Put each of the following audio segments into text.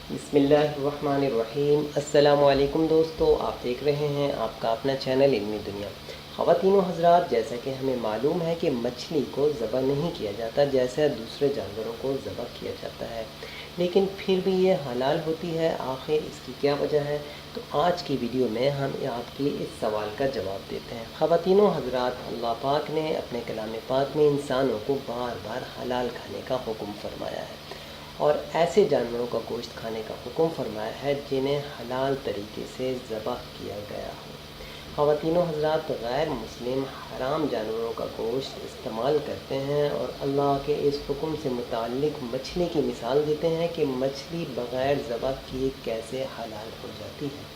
بسم اللہ الرحمن الرحیم۔ السلام علیکم دوستو، آپ دیکھ رہے ہیں آپ کا اپنا چینل علمی دنیا۔ خواتین و حضرات، جیسا کہ ہمیں معلوم ہے کہ مچھلی کو ذبح نہیں کیا جاتا جیسے دوسرے جانوروں کو ذبح کیا جاتا ہے، لیکن پھر بھی یہ حلال ہوتی ہے۔ آخر اس کی کیا وجہ ہے؟ تو آج کی ویڈیو میں ہم آپ کے اس سوال کا جواب دیتے ہیں۔ خواتین و حضرات، اللہ پاک نے اپنے کلام پاک میں انسانوں کو بار بار حلال کھانے کا حکم فرمایا ہے، اور ایسے جانوروں کا گوشت کھانے کا حکم فرمایا ہے جنہیں حلال طریقے سے ذبح کیا گیا ہو۔ خواتین و حضرات، غیر مسلم حرام جانوروں کا گوشت استعمال کرتے ہیں اور اللہ کے اس حکم سے متعلق مچھلی کی مثال دیتے ہیں کہ مچھلی بغیر ذبح کیے کیسے حلال ہو جاتی ہے۔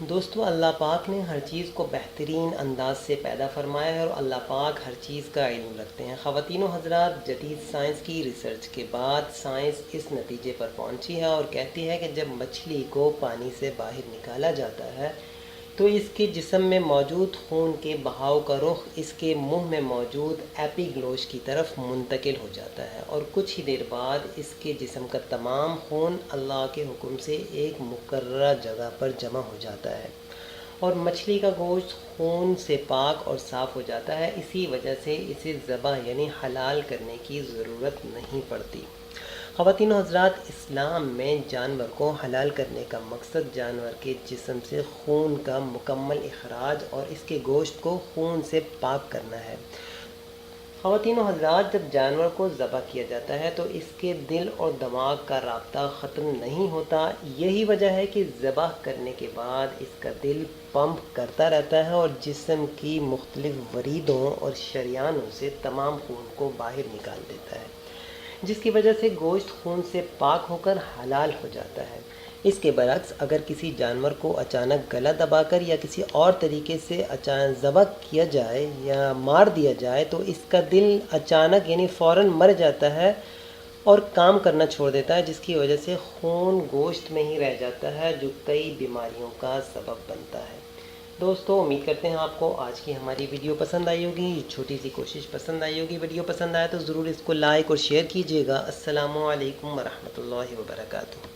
دوستو، اللہ پاک نے ہر چیز کو بہترین انداز سے پیدا فرمایا ہے اور اللہ پاک ہر چیز کا علم رکھتے ہیں۔ خواتین و حضرات، جدید سائنس کی ریسرچ کے بعد سائنس اس نتیجے پر پہنچی ہے اور کہتی ہے کہ جب مچھلی کو پانی سے باہر نکالا جاتا ہے تو اس کے جسم میں موجود خون کے بہاؤ کا رخ اس کے منہ میں موجود ایپیگلوش کی طرف منتقل ہو جاتا ہے، اور کچھ ہی دیر بعد اس کے جسم کا تمام خون اللہ کے حکم سے ایک مقررہ جگہ پر جمع ہو جاتا ہے اور مچھلی کا گوشت خون سے پاک اور صاف ہو جاتا ہے۔ اسی وجہ سے اسے ذبح یعنی حلال کرنے کی ضرورت نہیں پڑتی۔ خواتین و حضرات، اسلام میں جانور کو حلال کرنے کا مقصد جانور کے جسم سے خون کا مکمل اخراج اور اس کے گوشت کو خون سے پاک کرنا ہے۔ خواتین و حضرات، جب جانور کو ذبح کیا جاتا ہے تو اس کے دل اور دماغ کا رابطہ ختم نہیں ہوتا۔ یہی وجہ ہے کہ ذبح کرنے کے بعد اس کا دل پمپ کرتا رہتا ہے اور جسم کی مختلف وریدوں اور شریانوں سے تمام خون کو باہر نکال دیتا ہے، جس کی وجہ سے گوشت خون سے پاک ہو کر حلال ہو جاتا ہے۔ اس کے برعکس اگر کسی جانور کو اچانک گلا دبا کر یا کسی اور طریقے سے ذبح کیا جائے یا مار دیا جائے تو اس کا دل اچانک یعنی فوراً مر جاتا ہے اور کام کرنا چھوڑ دیتا ہے، جس کی وجہ سے خون گوشت میں ہی رہ جاتا ہے جو کئی بیماریوں کا سبب بنتا ہے۔ دوستو، امید کرتے ہیں آپ کو آج کی ہماری ویڈیو پسند آئی ہوگی، یہ چھوٹی سی کوشش پسند آئی ہوگی۔ ویڈیو پسند آئے تو ضرور اس کو لائک اور شیئر کیجیے گا۔ السلام علیکم ورحمۃ اللہ وبرکاتہ۔